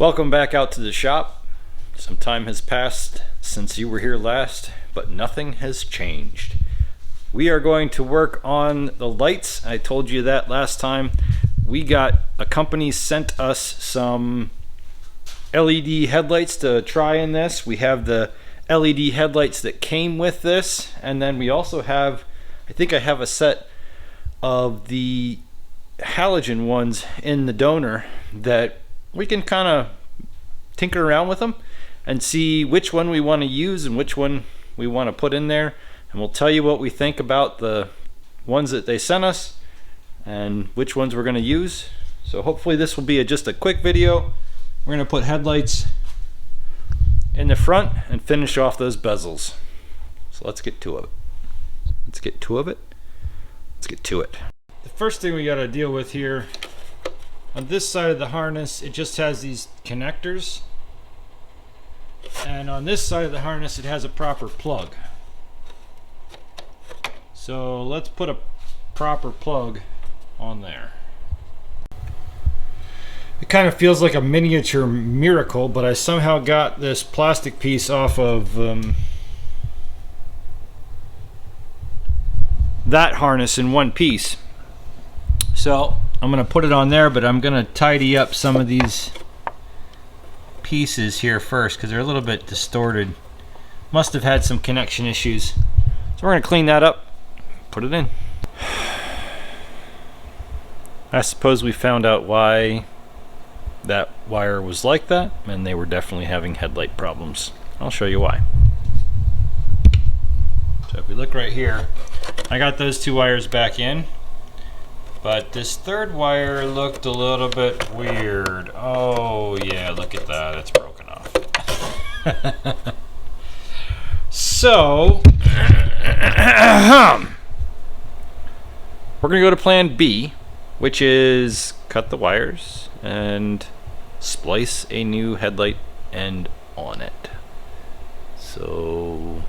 Welcome back out to the shop. Some time has passed since you were here last, but nothing has changed. We are going to work on the lights. I told you that last time. A company sent us some LED headlights to try in this. We have the LED headlights that came with this, and then we also have, I think I have a set of the halogen ones in the donor that we can kind of tinker around with them and see which one we want to use and which one we want to put in there, and we'll tell you what we think about the ones that they sent us and which ones we're going to use. So hopefully this will be just a quick video. We're going to put headlights in the front and finish off those bezels. So let's get to it. Let's get to it. The first thing we got to deal with here, on this side of the harness, it just has these connectors, and on this side of the harness it has a proper plug. So let's put a proper plug on there. It kind of feels like a miniature miracle, but I somehow got this plastic piece off of that harness in one piece. So I'm going to put it on there, but I'm going to tidy up some of these pieces here first because they're a little bit distorted. Must have had some connection issues. So we're going to clean that up, put it in. I suppose we found out why that wire was like that, and they were definitely having headlight problems. I'll show you why. So if we look right here, I got those two wires back in. But this third wire looked a little bit weird. Oh yeah, look at that, it's broken off. So, we're gonna go to plan B, which is cut the wires and splice a new headlight end on it. So,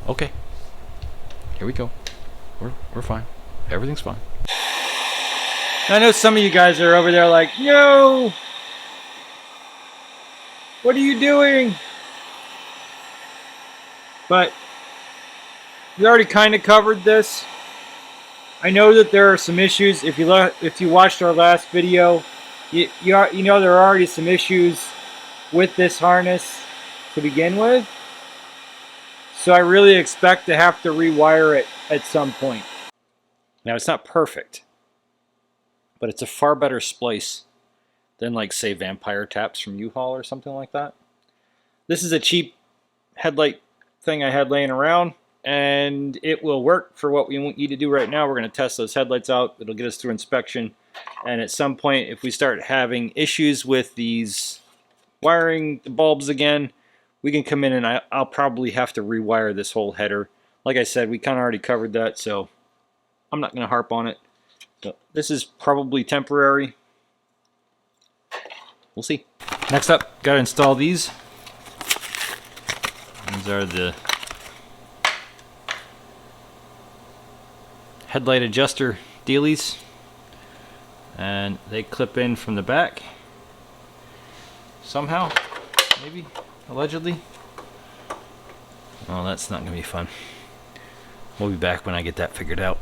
okay, here we go. We're fine. Everything's fine. I know some of you guys are over there like, no! What are you doing? But we already kind of covered this. I know that there are some issues. If you watched our last video, you know there are already some issues with this harness to begin with. So I really expect to have to rewire it at some point. Now it's not perfect, but it's a far better splice than, like, say, Vampire Taps from U-Haul or something like that. This is a cheap headlight thing I had laying around, and it will work for what we need to do right now. We're going to test those headlights out. It'll get us through inspection, and at some point, if we start having issues with these wiring the bulbs again, we can come in and I'll probably have to rewire this whole header. Like I said, we kind of already covered that, so I'm not going to harp on it. So this is probably temporary. We'll see. Next up, got to install these. These are the headlight adjuster dealies, and they clip in from the back somehow, maybe, allegedly. Oh, that's not going to be fun. We'll be back when I get that figured out.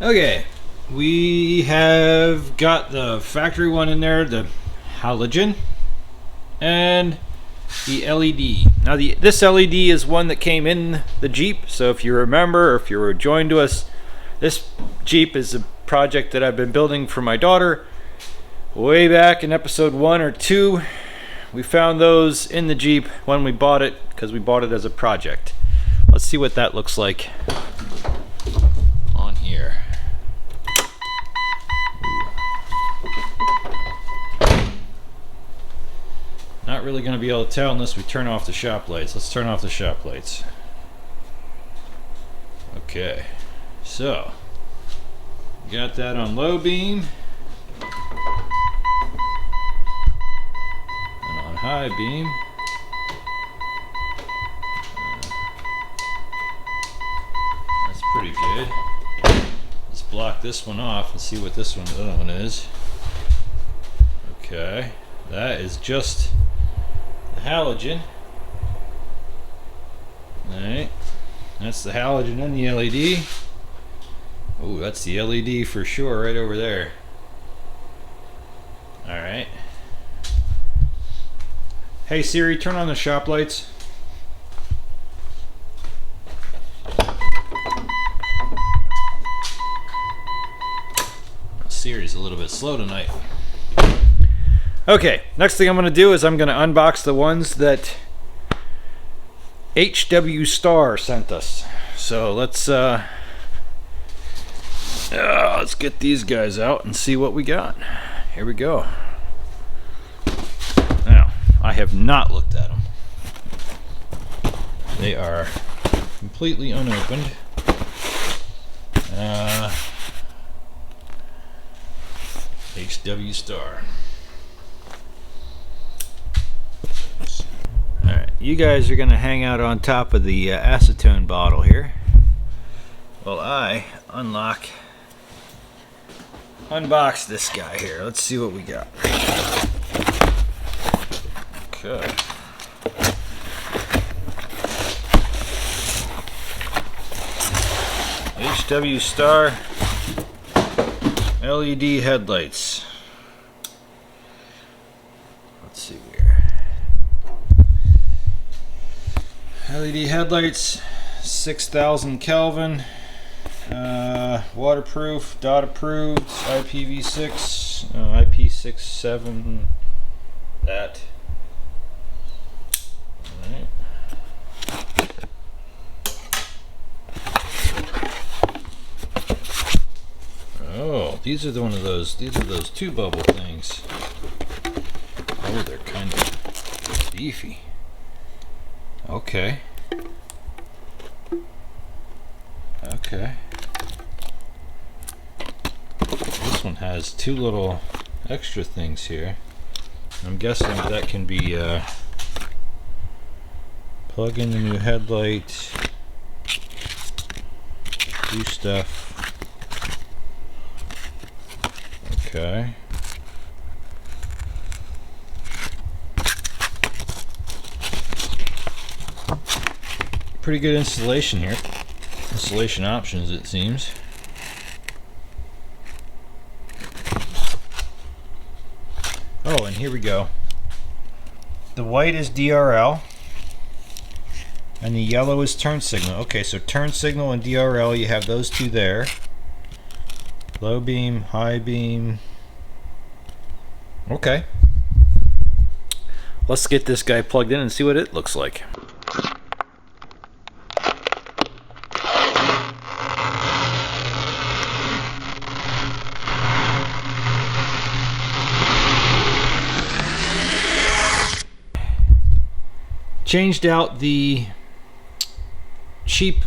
Okay, we have got the factory one in there, the halogen, and the LED. Now this LED is one that came in the Jeep, so if you remember, or if you were joined to us, this Jeep is a project that I've been building for my daughter way back in episode 1 or 2. We found those in the Jeep when we bought it, because we bought it as a project. Let's see what that looks like on here. Not really going to be able to tell unless we turn off the shop lights. Let's turn off the shop lights. Okay, so got that on low beam and on high beam. That's pretty good. Let's block this one off and see what this one, the other one is. Okay, that is just the halogen. Alright, that's the halogen and the LED. Oh, that's the LED for sure, right over there. Alright. Hey Siri, turn on the shop lights. Siri's a little bit slow tonight. Okay, next thing I'm going to do is I'm going to unbox the ones that HWSTAR sent us. So let's get these guys out and see what we got. Here we go. Now, I have not looked at them. They are completely unopened. HWSTAR. Alright, you guys are going to hang out on top of the acetone bottle here while I unbox this guy here. Let's see what we got. Okay. HWSTAR LED headlights. Let's see here. LED headlights, 6,000 Kelvin, waterproof, dot approved, IPv6, IP67, that. Alright. Oh, these are these are those two bubble things. Oh, they're kind of beefy. Okay. Okay. This one has two little extra things here. I'm guessing that can be plug in the new headlight, do stuff. Okay. Pretty good installation here. Installation options, it seems. Oh, and here we go. The white is DRL and the yellow is turn signal. Okay, so turn signal and DRL, you have those two there. Low beam, high beam. Okay. Let's get this guy plugged in and see what it looks like. Changed out the cheap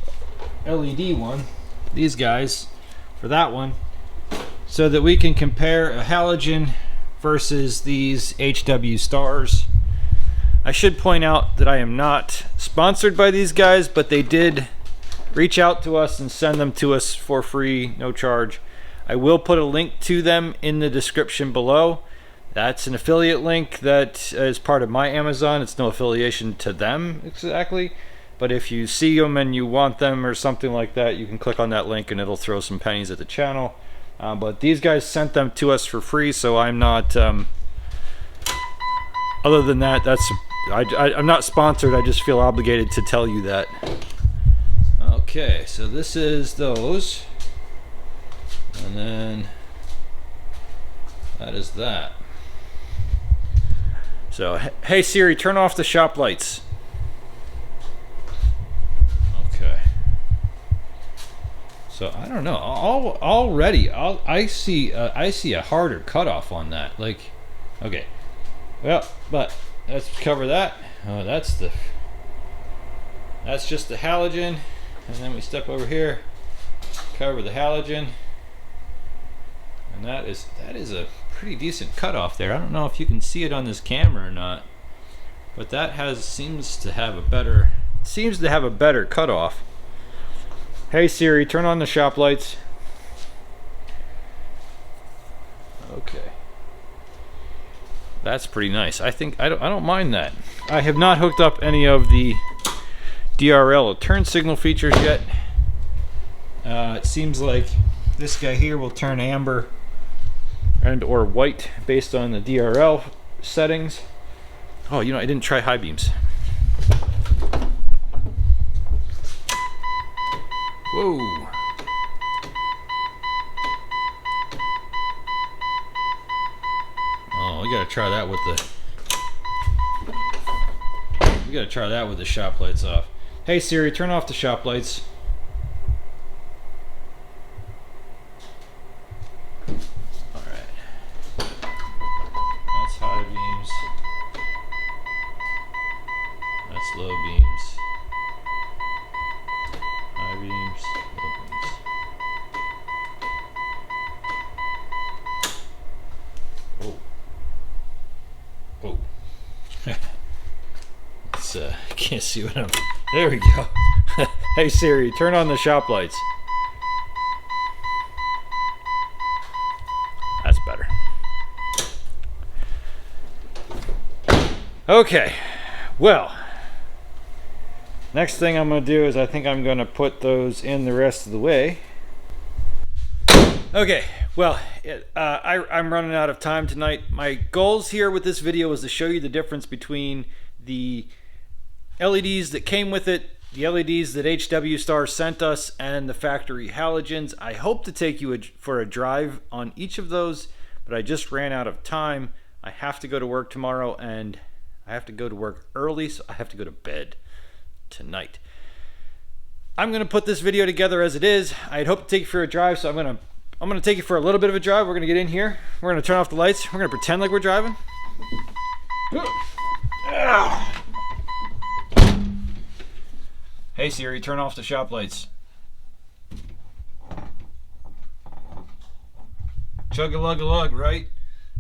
LED one, these guys, for that one, so that we can compare a halogen versus these HWSTARs. I should point out that I am not sponsored by these guys, but they did reach out to us and send them to us for free, no charge. I will put a link to them in the description below. That's an affiliate link that is part of my Amazon. It's no affiliation to them exactly, but if you see them and you want them or something like that, you can click on that link and it'll throw some pennies at the channel. But these guys sent them to us for free, so I'm not other than that, I'm not sponsored. I just feel obligated to tell you that. Okay, so this is those, and then that is that. So, hey Siri, turn off the shop lights. Okay. So I don't know. Already, I see a harder cutoff on that. Like, okay. Well, but let's cover that. Oh, that's just the halogen, and then we step over here, cover the halogen, and that is a pretty decent cutoff there. I don't know if you can see it on this camera or not, but that seems to have a better cutoff. Hey Siri, turn on the shop lights. Okay. That's pretty nice. I think I don't mind that. I have not hooked up any of the DRL or turn signal features yet. It seems like this guy here will turn amber and or white based on the DRL settings. Oh, you know, I didn't try high beams. Whoa. Oh, we gotta try that with the shop lights off. Hey Siri, turn off the shop lights. Alright. That's high beams. That's low beams. High beams, low beams. Oh. It's, can't see what I'm... There we go. Hey Siri, turn on the shop lights. That's better. Okay. Well, next thing I'm going to do is I think I'm going to put those in the rest of the way. Okay, well, I'm running out of time tonight. My goals here with this video was to show you the difference between the LEDs that came with it, the LEDs that HWSTAR sent us, and the factory halogens. I hope to take you for a drive on each of those, but I just ran out of time. I have to go to work tomorrow, and I have to go to work early, so I have to go to bed tonight. I'm going to put this video together as it is. I'd hope to take you for a drive, so I'm going to take you for a little bit of a drive. We're going to get in here. We're going to turn off the lights. We're going to pretend like we're driving. Hey Siri, turn off the shop lights. Chug-a-lug-a-lug, right?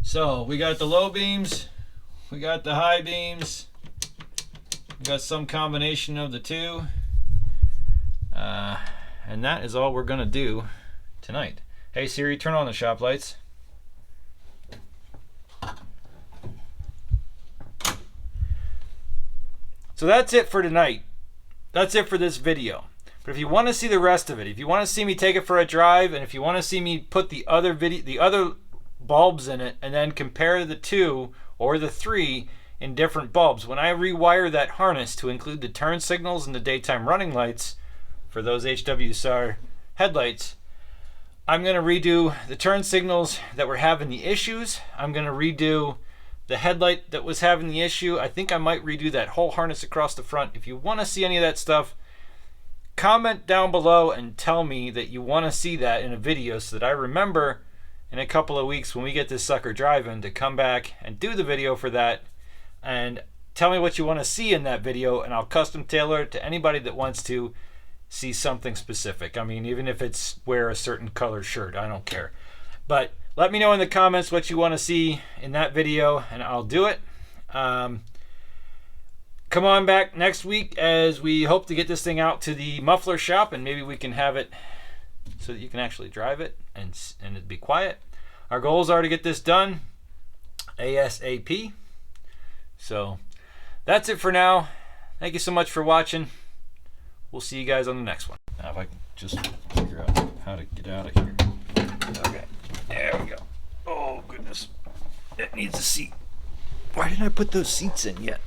So we got the low beams, we got the high beams, we got some combination of the two, and that is all we're gonna do tonight. Hey Siri, turn on the shop lights. So that's it for tonight. That's it for this video. But if you want to see the rest of it, if you want to see me take it for a drive, and if you want to see me put the other bulbs in it and then compare the two or the three in different bulbs, when I rewire that harness to include the turn signals and the daytime running lights for those HWSTAR headlights, I'm going to redo the turn signals that were having the issues. I'm going to redo the headlight that was having the issue. I think I might redo that whole harness across the front. If you want to see any of that stuff, comment down below and tell me that you want to see that in a video so that I remember in a couple of weeks when we get this sucker driving to come back and do the video for that, and tell me what you want to see in that video, and I'll custom tailor it to anybody that wants to see something specific. I mean, even if it's wear a certain color shirt, I don't care. But let me know in the comments what you want to see in that video, and I'll do it. Come on back next week as we hope to get this thing out to the muffler shop, and maybe we can have it so that you can actually drive it and it'd be quiet. Our goals are to get this done ASAP. So that's it for now. Thank you so much for watching. We'll see you guys on the next one. Now if I can just figure out how to get out of here. Okay. There we go. Oh, goodness. It needs a seat. Why didn't I put those seats in yet?